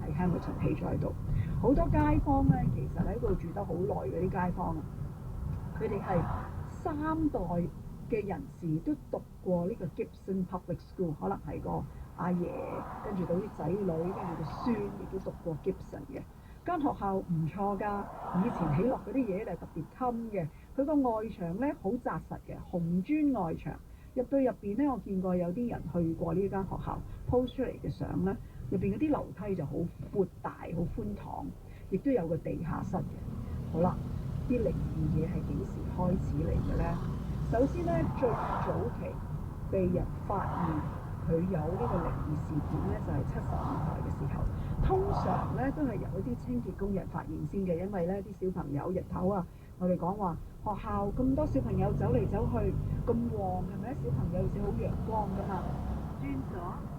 喺 Hamilton 起咗喺度。好多街坊咧，其實喺度住得好耐嗰啲街坊啊，佢哋係3代嘅人士都讀過呢個 Gibson Public School， 可能係個阿爺，跟住到啲仔女，跟住個孫亦都讀過 Gibson 嘅。間學校唔錯㗎，以前起落嗰啲嘢咧特別襟嘅。佢個外牆咧好紮實嘅，紅磚外牆。入到入邊咧，我見過有啲人去過呢間學校 post 出嚟嘅相咧，入邊嗰啲樓梯就好闊大、好寬敞，亦都有個地下室嘅。好啦，啲靈異嘢係幾時開始嚟嘅咧？首先咧，最早期被人發現佢有呢個靈異事件咧，就係70年代嘅時候。通常咧都係由一啲清潔工人發現先嘅，因為咧啲小朋友日頭啊，我哋講話學校咁多小朋友走嚟走去咁旺，係咪？小朋友好似好陽光㗎嘛。轉左。